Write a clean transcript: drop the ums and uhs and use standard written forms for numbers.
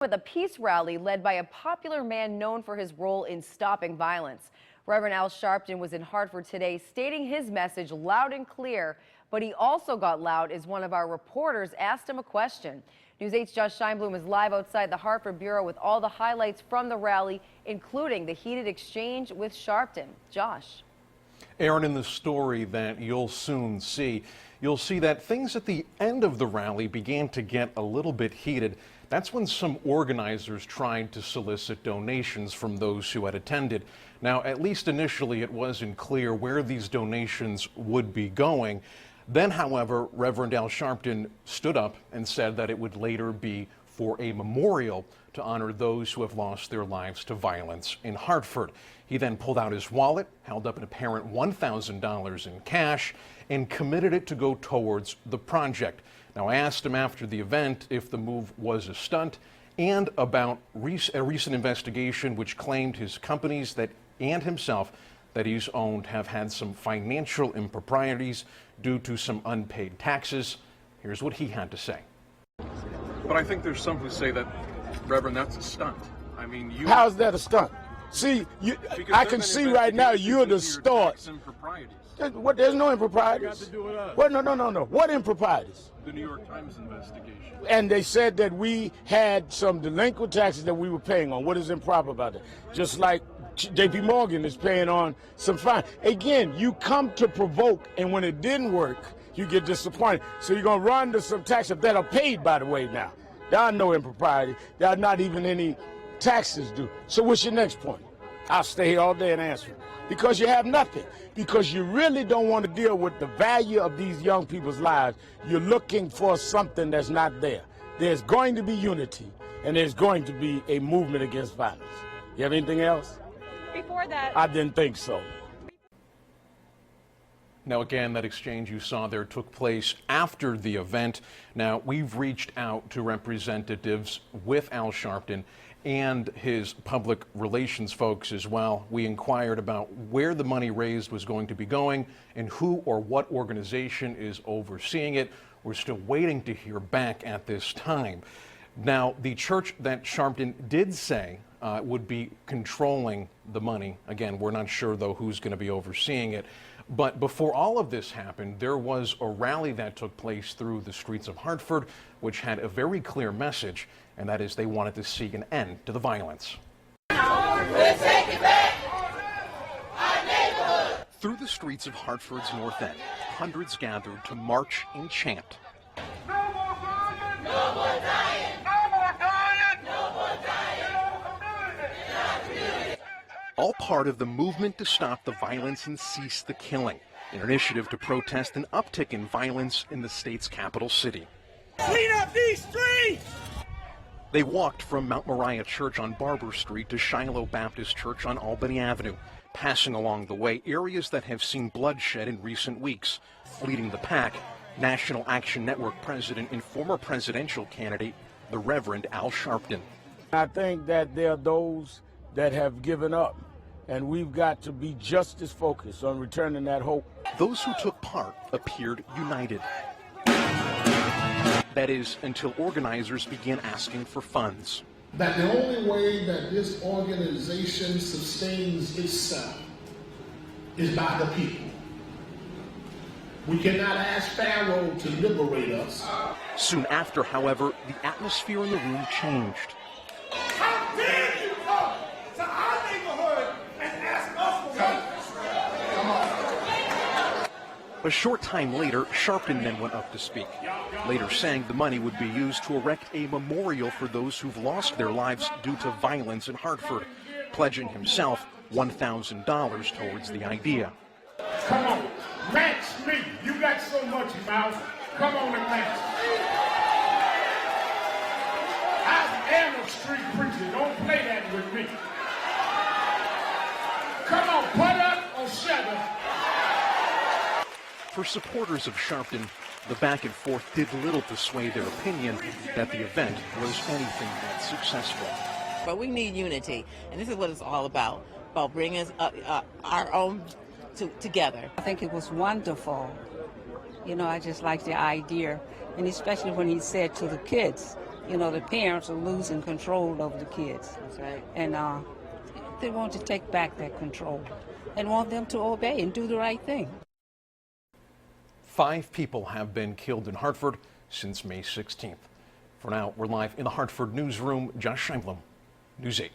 With a peace rally led by a popular man known for his role in stopping violence. Reverend Al Sharpton was in Hartford today stating his message loud and clear, but he also got loud as one of our reporters asked him a question. News 8's Josh Scheinblum is live outside the Hartford Bureau with all the highlights from the rally, including the heated exchange with Sharpton. Josh. Aaron, in the story that you'll soon see, you'll see that things at the end of the rally began to get a little bit heated. That's when some organizers tried to solicit donations from those who had attended. Now, at least initially, it wasn't clear where these donations would be going. Then, however, Reverend Al Sharpton stood up and said that it would later be for a memorial to honor those who have lost their lives to violence in Hartford. He then pulled out his wallet, held up an apparent $1,000 in cash, and committed it to go towards the project. Now, I asked him after the event if the move was a stunt and about a recent investigation which claimed his companies and himself that he's owned have had some financial improprieties due to some unpaid taxes. Here's what he had to say. But I think there's some who say that, Reverend, that's a stunt. I mean, you... How's that a stunt? See, I can see right now you're the start. There's no improprieties. What? No. What improprieties? The New York Times investigation. And they said that we had some delinquent taxes that we were paying on. What is improper about that? Just like J.P. Morgan is paying on some fine. Again, you come to provoke, and when it didn't work, you get disappointed. So you're going to run to some taxes that are paid, by the way, now. There are no improprieties. There are not even any taxes due. So what's your next point? I'll stay here all day and answer it. Because you have nothing. Because you really don't want to deal with the value of these young people's lives. You're looking for something that's not there. There's going to be unity, and there's going to be a movement against violence. You have anything else? Before that, I didn't think so. Now, again, that exchange you saw there took place after the event. Now, we've reached out to representatives with Al Sharpton and his public relations folks as well. We inquired about where the money raised was going to be going and who or what organization is overseeing it. We're still waiting to hear back at this time. Now, the church that Sharpton did say would be controlling the money. Again, we're not sure, though, who's going to be overseeing it. But before all of this happened, there was a rally that took place through the streets of Hartford, which had a very clear message, and that is they wanted to see an end to the violence. We're taking back our neighborhood. Through the streets of Hartford's North End, hundreds gathered to march and chant. No more dying! No more dying! No more dying! No more dying! All part of the movement to stop the violence and cease the killing, an initiative to protest an uptick in violence in the state's capital city. Clean up these streets! They walked from Mount Moriah Church on Barber Street to Shiloh Baptist Church on Albany Avenue, passing along the way areas that have seen bloodshed in recent weeks. Leading the pack, National Action Network president and former presidential candidate, the Reverend Al Sharpton. I think that there are those that have given up, and we've got to be just as focused on returning that hope. Those who took part appeared united. That is, until organizers began asking for funds. That the only way that this organization sustains itself is by the people. We cannot ask Pharaoh to liberate us. Soon after, however, the atmosphere in the room changed. How dare you come to our neighborhood and ask us for money? A short time later, Sharpton then went up to speak, later saying the money would be used to erect a memorial for those who've lost their lives due to violence in Hartford, pledging himself $1,000 towards the idea. Come on, match me. You got so much mouth. Come on and match. I am a street preacher. Don't play that with me. Come on, put up or shut up. For supporters of Sharpton, the back and forth did little to sway their opinion that the event was anything but successful. But we need unity, and this is what it's all about bringing our own together. I think it was wonderful. You know, I just like the idea, and especially when he said to the kids, You know, the parents are losing control over the kids. That's right. And they want to take back that control and want them to obey and do the right thing. 5 people have been killed in Hartford since May 16th. For now, we're live in the Hartford newsroom. Josh Scheinblum, News 8.